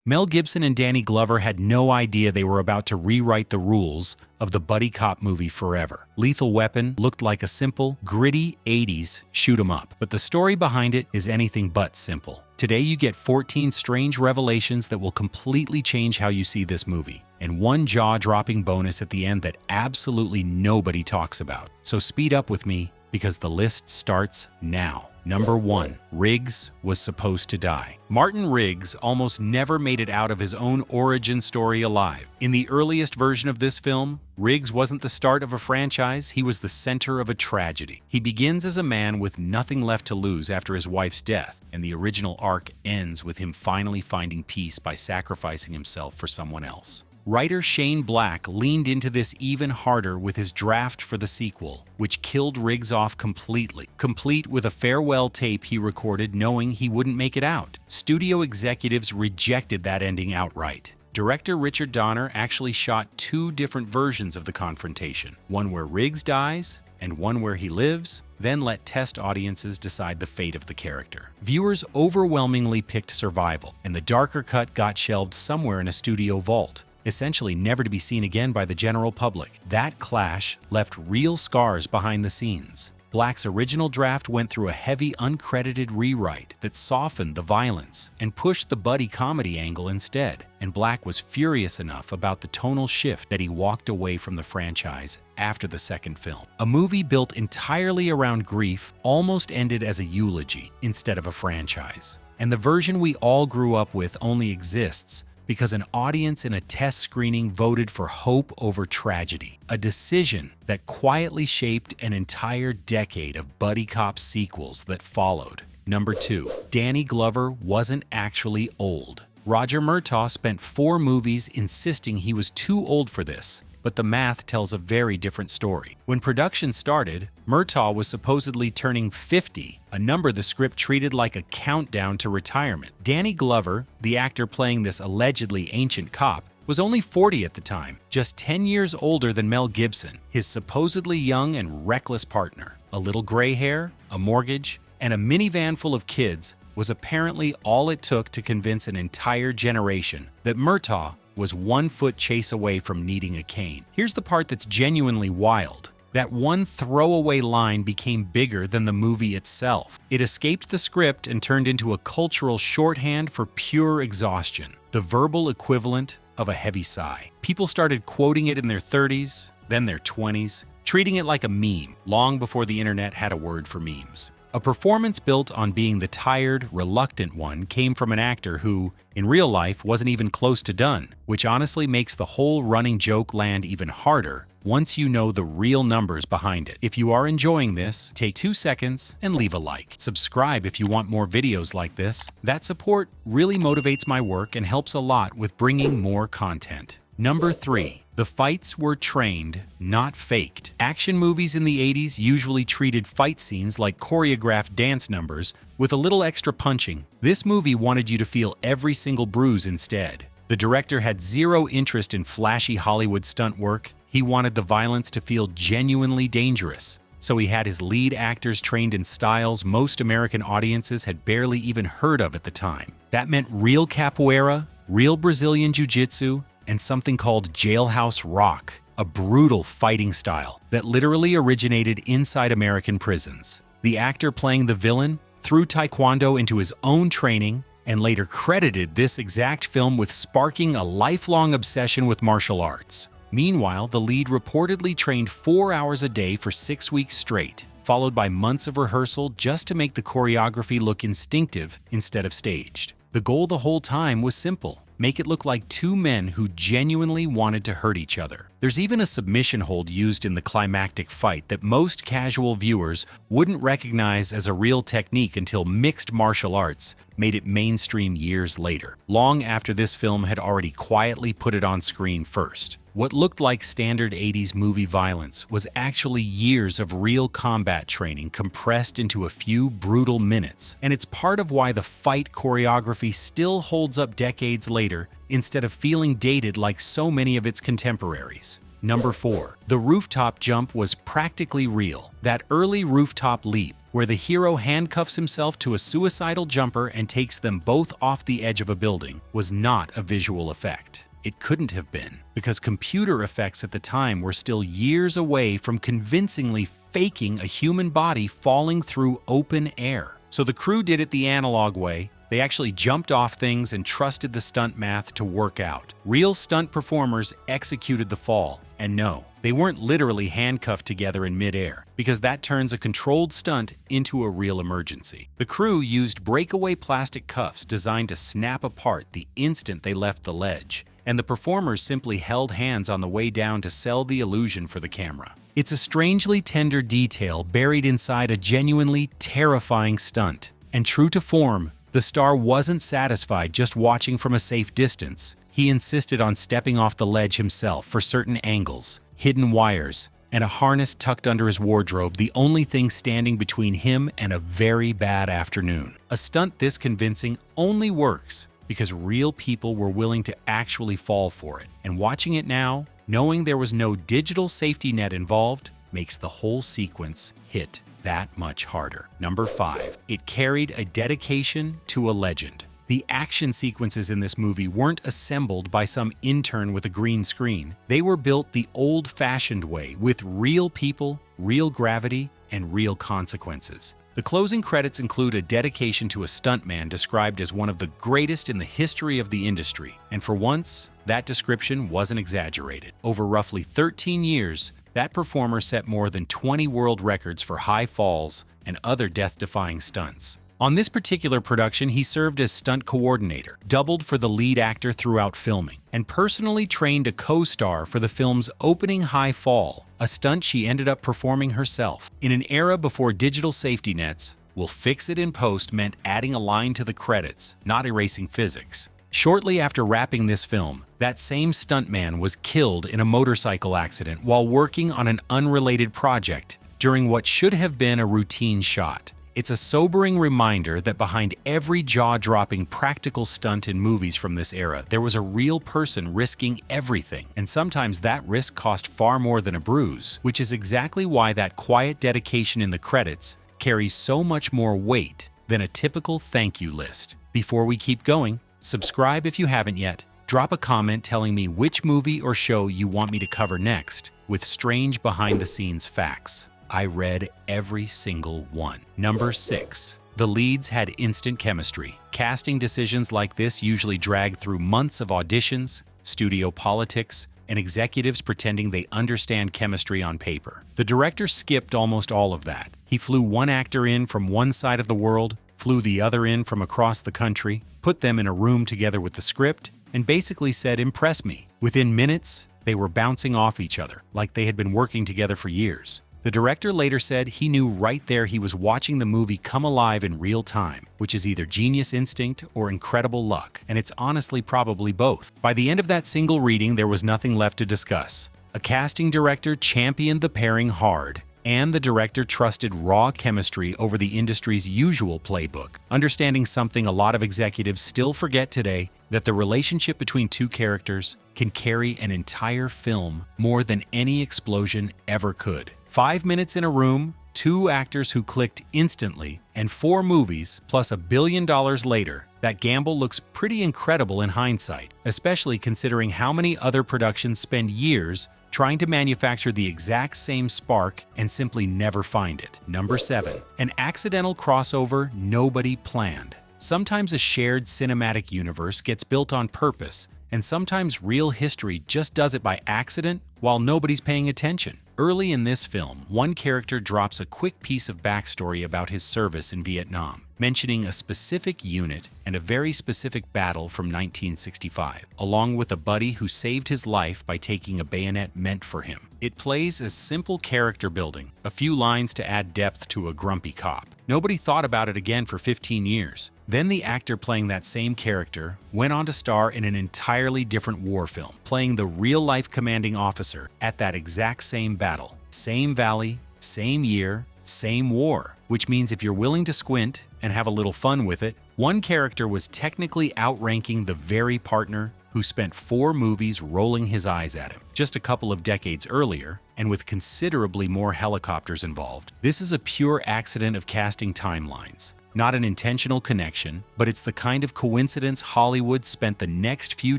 Mel Gibson and Danny Glover had no idea they were about to rewrite the rules of the buddy cop movie forever. Lethal Weapon looked like a simple, gritty 80s shoot 'em up, but the story behind it is anything but simple. Today you get 14 strange revelations that will completely change how you see this movie, and one jaw-dropping bonus at the end that absolutely nobody talks about. So speed up with me, because the list starts now. Number 1. Riggs was supposed to die. Martin Riggs almost never made it out of his own origin story alive. In the earliest version of this film, Riggs wasn't the start of a franchise, he was the center of a tragedy. He begins as a man with nothing left to lose after his wife's death, and the original arc ends with him finally finding peace by sacrificing himself for someone else. Writer Shane Black leaned into this even harder with his draft for the sequel, which killed Riggs off completely, complete with a farewell tape he recorded knowing he wouldn't make it out. Studio executives rejected that ending outright. Director Richard Donner actually shot 2 different versions of the confrontation, one where Riggs dies and one where he lives, then let test audiences decide the fate of the character. Viewers overwhelmingly picked survival, and the darker cut got shelved somewhere in a studio vault, essentially never to be seen again by the general public. That clash left real scars behind the scenes. Black's original draft went through a heavy uncredited rewrite that softened the violence and pushed the buddy comedy angle instead, and Black was furious enough about the tonal shift that he walked away from the franchise after the second film. A movie built entirely around grief almost ended as a eulogy instead of a franchise. And the version we all grew up with only exists because an audience in a test screening voted for hope over tragedy, a decision that quietly shaped an entire decade of buddy cop sequels that followed. Number 2. Danny Glover wasn't actually old. Roger Murtaugh spent 4 movies insisting he was too old for this, but the math tells a very different story. When production started, Murtaugh was supposedly turning 50, a number the script treated like a countdown to retirement. Danny Glover, the actor playing this allegedly ancient cop, was only 40 at the time, just 10 years older than Mel Gibson, his supposedly young and reckless partner. A little gray hair, a mortgage, and a minivan full of kids was apparently all it took to convince an entire generation that Murtaugh was 1 foot chase away from needing a cane. Here's the part that's genuinely wild. That one throwaway line became bigger than the movie itself. It escaped the script and turned into a cultural shorthand for pure exhaustion, the verbal equivalent of a heavy sigh. People started quoting it in their 30s, then their 20s, treating it like a meme, long before the internet had a word for memes. A performance built on being the tired, reluctant one came from an actor who, in real life, wasn't even close to done, which honestly makes the whole running joke land even harder once you know the real numbers behind it. If you are enjoying this, take 2 seconds and leave a like. Subscribe if you want more videos like this. That support really motivates my work and helps a lot with bringing more content. Number 3. The fights were trained, not faked. Action movies in the 80s usually treated fight scenes like choreographed dance numbers with a little extra punching. This movie wanted you to feel every single bruise instead. The director had zero interest in flashy Hollywood stunt work. He wanted the violence to feel genuinely dangerous. So he had his lead actors trained in styles most American audiences had barely even heard of at the time. That meant real capoeira, real Brazilian jiu-jitsu, and something called jailhouse rock, a brutal fighting style that literally originated inside American prisons. The actor playing the villain threw taekwondo into his own training and later credited this exact film with sparking a lifelong obsession with martial arts. Meanwhile, the lead reportedly trained 4 hours a day for 6 weeks straight, followed by months of rehearsal just to make the choreography look instinctive instead of staged. The goal the whole time was simple: make it look like 2 men who genuinely wanted to hurt each other. There's even a submission hold used in the climactic fight that most casual viewers wouldn't recognize as a real technique until mixed martial arts made it mainstream years later, long after this film had already quietly put it on screen first. What looked like standard 80s movie violence was actually years of real combat training compressed into a few brutal minutes, and it's part of why the fight choreography still holds up decades later instead of feeling dated like so many of its contemporaries. Number 4. The rooftop jump was practically real. That early rooftop leap where the hero handcuffs himself to a suicidal jumper and takes them both off the edge of a building, was not a visual effect. It couldn't have been, because computer effects at the time were still years away from convincingly faking a human body falling through open air. So the crew did it the analog way. They actually jumped off things and trusted the stunt math to work out. Real stunt performers executed the fall, and no, they weren't literally handcuffed together in midair, because that turns a controlled stunt into a real emergency. The crew used breakaway plastic cuffs designed to snap apart the instant they left the ledge, and the performers simply held hands on the way down to sell the illusion for the camera. It's a strangely tender detail buried inside a genuinely terrifying stunt. And true to form, the star wasn't satisfied just watching from a safe distance. He insisted on stepping off the ledge himself for certain angles, hidden wires, and a harness tucked under his wardrobe, the only thing standing between him and a very bad afternoon. A stunt this convincing only works because real people were willing to actually fall for it. And watching it now, knowing there was no digital safety net involved, makes the whole sequence hit that much harder. Number 5. It carried a dedication to a legend. The action sequences in this movie weren't assembled by some intern with a green screen. They were built the old-fashioned way, with real people, real gravity, and real consequences. The closing credits include a dedication to a stuntman described as one of the greatest in the history of the industry, and for once, that description wasn't exaggerated. Over roughly 13 years, that performer set more than 20 world records for high falls and other death-defying stunts. On this particular production, he served as stunt coordinator, doubled for the lead actor throughout filming, and personally trained a co-star for the film's opening high fall, a stunt she ended up performing herself. In an era before digital safety nets, "we'll fix it in post" meant adding a line to the credits, not erasing physics. Shortly after wrapping this film, that same stuntman was killed in a motorcycle accident while working on an unrelated project during what should have been a routine shot. It's a sobering reminder that behind every jaw-dropping practical stunt in movies from this era, there was a real person risking everything, and sometimes that risk cost far more than a bruise, which is exactly why that quiet dedication in the credits carries so much more weight than a typical thank you list. Before we keep going, subscribe if you haven't yet. Drop a comment telling me which movie or show you want me to cover next, with strange behind-the-scenes facts. I read every single one. Number 6. The leads had instant chemistry. Casting decisions like this usually drag through months of auditions, studio politics, and executives pretending they understand chemistry on paper. The director skipped almost all of that. He flew one actor in from one side of the world, flew the other in from across the country, put them in a room together with the script, and basically said, "Impress me." Within minutes, they were bouncing off each other, like they had been working together for years. The director later said he knew right there he was watching the movie come alive in real time, which is either genius instinct or incredible luck, and it's honestly probably both. By the end of that single reading, there was nothing left to discuss. A casting director championed the pairing hard, and the director trusted raw chemistry over the industry's usual playbook, understanding something a lot of executives still forget today, that the relationship between two characters can carry an entire film more than any explosion ever could. 5 minutes in a room, 2 actors who clicked instantly, and 4 movies, plus $1 billion later. That gamble looks pretty incredible in hindsight, especially considering how many other productions spend years trying to manufacture the exact same spark and simply never find it. Number 7. An accidental crossover nobody planned. Sometimes a shared cinematic universe gets built on purpose, and sometimes real history just does it by accident while nobody's paying attention. Early in this film, one character drops a quick piece of backstory about his service in Vietnam, mentioning a specific unit and a very specific battle from 1965, along with a buddy who saved his life by taking a bayonet meant for him. It plays as simple character building, a few lines to add depth to a grumpy cop. Nobody thought about it again for 15 years. Then the actor playing that same character went on to star in an entirely different war film, playing the real-life commanding officer at that exact same battle. Same valley, same year, same war. Which means if you're willing to squint and have a little fun with it, one character was technically outranking the very partner who spent 4 movies rolling his eyes at him just a couple of decades earlier, and with considerably more helicopters involved. This is a pure accident of casting timelines. Not an intentional connection, but it's the kind of coincidence Hollywood spent the next few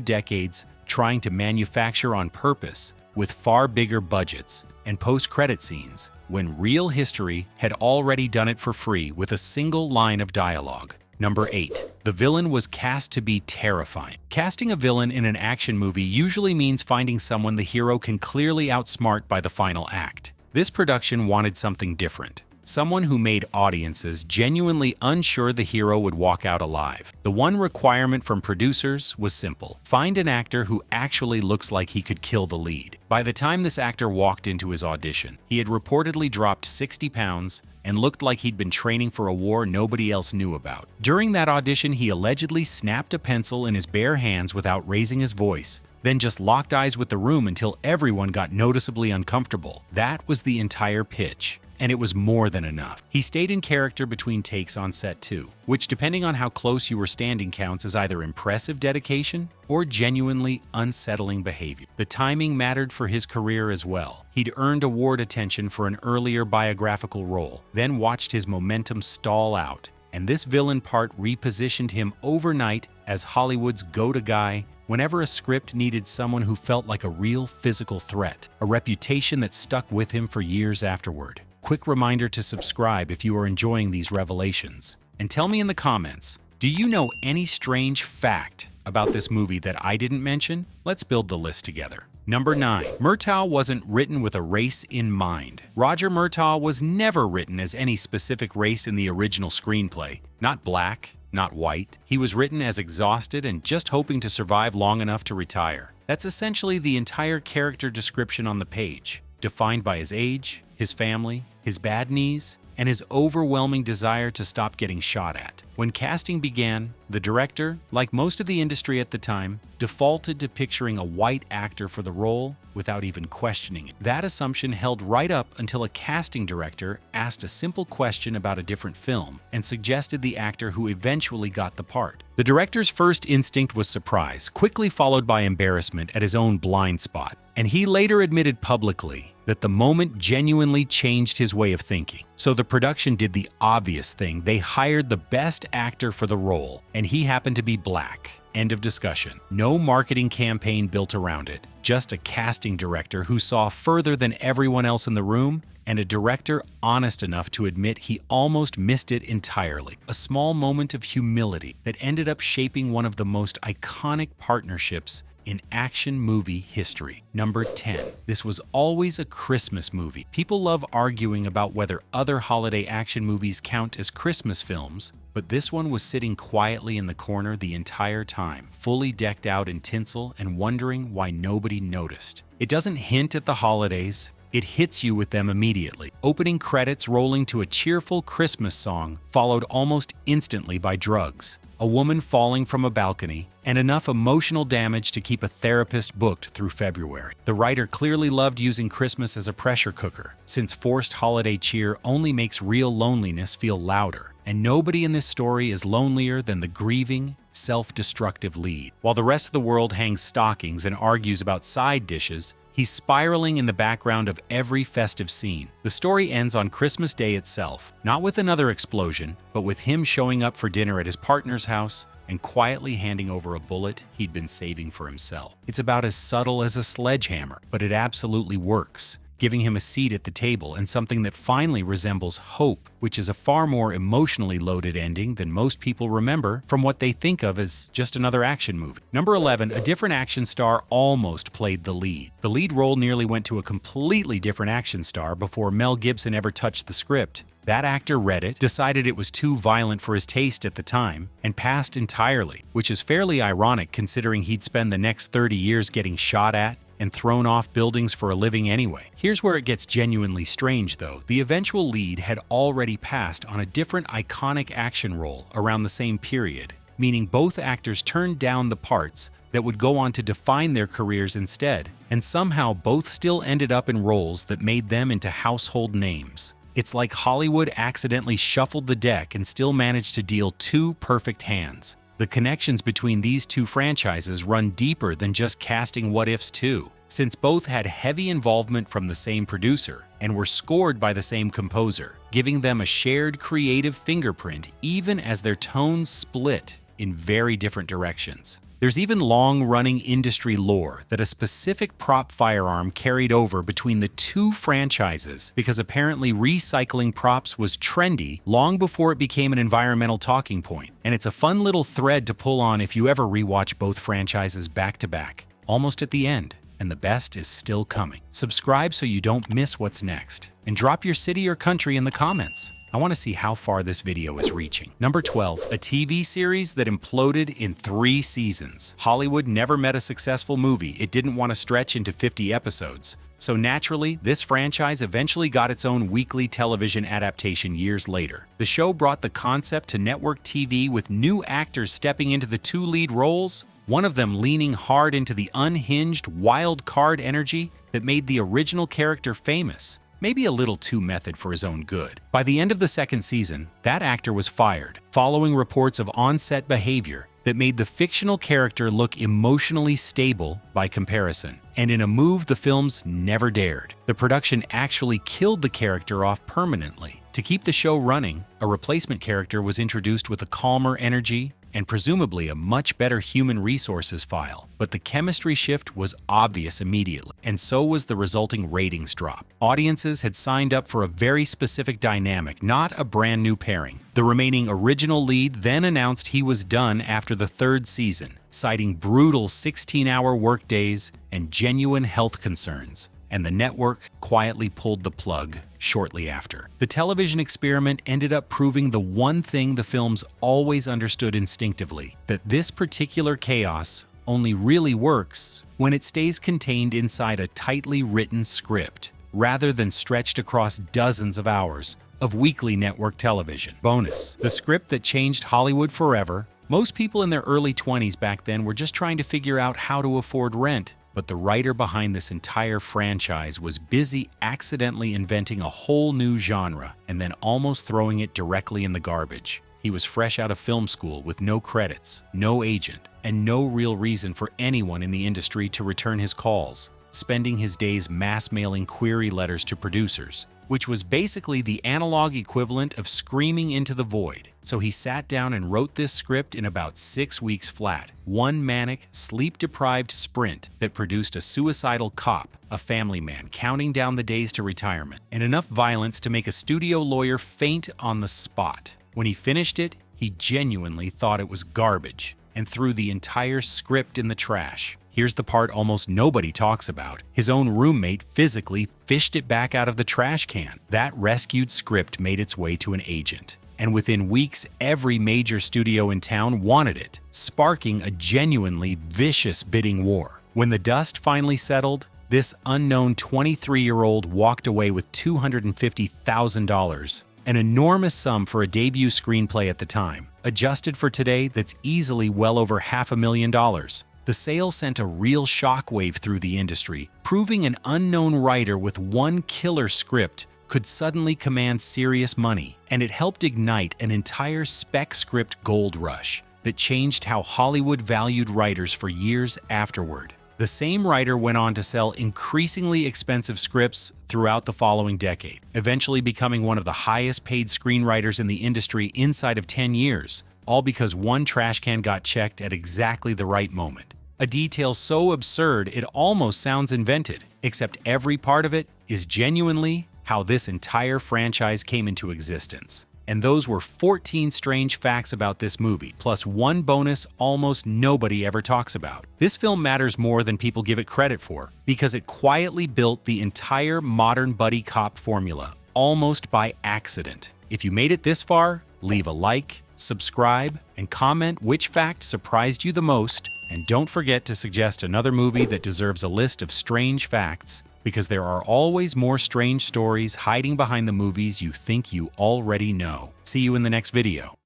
decades trying to manufacture on purpose, with far bigger budgets and post-credit scenes, when real history had already done it for free with a single line of dialogue. Number 8. The villain was cast to be terrifying. Casting a villain in an action movie usually means finding someone the hero can clearly outsmart by the final act. This production wanted something different. Someone who made audiences genuinely unsure the hero would walk out alive. The one requirement from producers was simple: find an actor who actually looks like he could kill the lead. By the time this actor walked into his audition, he had reportedly dropped 60 pounds and looked like he'd been training for a war nobody else knew about. During that audition, he allegedly snapped a pencil in his bare hands without raising his voice, then just locked eyes with the room until everyone got noticeably uncomfortable. That was the entire pitch. And it was more than enough. He stayed in character between takes on set too, which, depending on how close you were standing, counts as either impressive dedication or genuinely unsettling behavior. The timing mattered for his career as well. He'd earned award attention for an earlier biographical role, then watched his momentum stall out, and this villain part repositioned him overnight as Hollywood's go-to guy whenever a script needed someone who felt like a real physical threat, a reputation that stuck with him for years afterward. Quick reminder to subscribe if you are enjoying these revelations. And tell me in the comments, do you know any strange fact about this movie that I didn't mention? Let's build the list together. Number 9. Murtaugh wasn't written with a race in mind. Roger Murtaugh was never written as any specific race in the original screenplay. Not black, not white. He was written as exhausted and just hoping to survive long enough to retire. That's essentially the entire character description on the page, defined by his age, his family, his bad knees, and his overwhelming desire to stop getting shot at. When casting began, the director, like most of the industry at the time, defaulted to picturing a white actor for the role without even questioning it. That assumption held right up until a casting director asked a simple question about a different film and suggested the actor who eventually got the part. The director's first instinct was surprise, quickly followed by embarrassment at his own blind spot, and he later admitted publicly that the moment genuinely changed his way of thinking. So the production did the obvious thing. They hired the best actor for the role, and he happened to be black. End of discussion. No marketing campaign built around it, just a casting director who saw further than everyone else in the room, and a director honest enough to admit he almost missed it entirely. A small moment of humility that ended up shaping one of the most iconic partnerships in action movie history. Number 10. This was always a Christmas movie. People love arguing about whether other holiday action movies count as Christmas films, but this one was sitting quietly in the corner the entire time, fully decked out in tinsel and wondering why nobody noticed. It doesn't hint at the holidays, it hits you with them immediately. Opening credits rolling to a cheerful Christmas song, followed almost instantly by drugs, a woman falling from a balcony, and enough emotional damage to keep a therapist booked through February. The writer clearly loved using Christmas as a pressure cooker, since forced holiday cheer only makes real loneliness feel louder, and nobody in this story is lonelier than the grieving, self-destructive lead. While the rest of the world hangs stockings and argues about side dishes, he's spiraling in the background of every festive scene. The story ends on Christmas Day itself, not with another explosion, but with him showing up for dinner at his partner's house and quietly handing over a bullet he'd been saving for himself. It's about as subtle as a sledgehammer, but it absolutely works, giving him a seat at the table and something that finally resembles hope, which is a far more emotionally loaded ending than most people remember from what they think of as just another action movie. Number 11, a different action star almost played the lead. The lead role nearly went to a completely different action star before Mel Gibson ever touched the script. That actor read it, decided it was too violent for his taste at the time, and passed entirely, which is fairly ironic considering he'd spend the next 30 years getting shot at and thrown off buildings for a living anyway. Here's where it gets genuinely strange though. The eventual lead had already passed on a different iconic action role around the same period, meaning both actors turned down the parts that would go on to define their careers instead, and somehow both still ended up in roles that made them into household names. It's like Hollywood accidentally shuffled the deck and still managed to deal two perfect hands. The connections between these two franchises run deeper than just casting what-ifs too. since both had heavy involvement from the same producer and were scored by the same composer, giving them a shared creative fingerprint even as their tones split in very different directions. There's even long-running industry lore that a specific prop firearm carried over between the two franchises because apparently recycling props was trendy long before it became an environmental talking point. And it's a fun little thread to pull on if you ever rewatch both franchises back-to-back, almost at the end, and the best is still coming. Subscribe so you don't miss what's next, and drop your city or country in the comments. I want to see how far this video is reaching. Number 12, a TV series that imploded in 3 seasons. Hollywood never met a successful movie it didn't want to stretch into 50 episodes. So naturally, this franchise eventually got its own weekly television adaptation years later. The show brought the concept to network TV with new actors stepping into the 2 lead roles, one of them leaning hard into the unhinged, wild card energy that made the original character famous. Maybe a little too method for his own good. By the end of the 2nd season, that actor was fired, following reports of on-set behavior that made the fictional character look emotionally stable by comparison. And in a move the films never dared, the production actually killed the character off permanently. To keep the show running, a replacement character was introduced with a calmer energy and presumably a much better human resources file. But the chemistry shift was obvious immediately, and so was the resulting ratings drop. Audiences had signed up for a very specific dynamic, not a brand new pairing. The remaining original lead then announced he was done after the 3rd season, citing brutal 16-hour workdays and genuine health concerns. And the network quietly pulled the plug shortly after. The television experiment ended up proving the one thing the films always understood instinctively, that this particular chaos only really works when it stays contained inside a tightly written script, rather than stretched across dozens of hours of weekly network television. Bonus: the script that changed Hollywood forever. Most people in their early 20s back then were just trying to figure out how to afford rent. But the writer behind this entire franchise was busy accidentally inventing a whole new genre and then almost throwing it directly in the garbage. He was fresh out of film school with no credits, no agent, and no real reason for anyone in the industry to return his calls, spending his days mass mailing query letters to producers, which was basically the analog equivalent of screaming into the void. So he sat down and wrote this script in about 6 weeks flat. One manic, sleep-deprived sprint that produced a suicidal cop, a family man counting down the days to retirement, and enough violence to make a studio lawyer faint on the spot. When he finished it, he genuinely thought it was garbage and threw the entire script in the trash. Here's the part almost nobody talks about. His own roommate physically fished it back out of the trash can. That rescued script made its way to an agent, and within weeks, every major studio in town wanted it, sparking a genuinely vicious bidding war. When the dust finally settled, this unknown 23-year-old walked away with $250,000, an enormous sum for a debut screenplay at the time. Adjusted for today, that's easily well over $500,000. The sale sent a real shockwave through the industry, proving an unknown writer with one killer script could suddenly command serious money, and it helped ignite an entire spec script gold rush that changed how Hollywood valued writers for years afterward. The same writer went on to sell increasingly expensive scripts throughout the following decade, eventually becoming one of the highest-paid screenwriters in the industry inside of 10 years, all because one trash can got checked at exactly the right moment. A detail so absurd it almost sounds invented, except every part of it is genuinely how this entire franchise came into existence. And those were 14 strange facts about this movie, plus one bonus almost nobody ever talks about. This film matters more than people give it credit for, because it quietly built the entire modern buddy cop formula, almost by accident. If you made it this far, leave a like, subscribe, and comment which fact surprised you the most, and don't forget to suggest another movie that deserves a list of strange facts, because there are always more strange stories hiding behind the movies you think you already know. See you in the next video.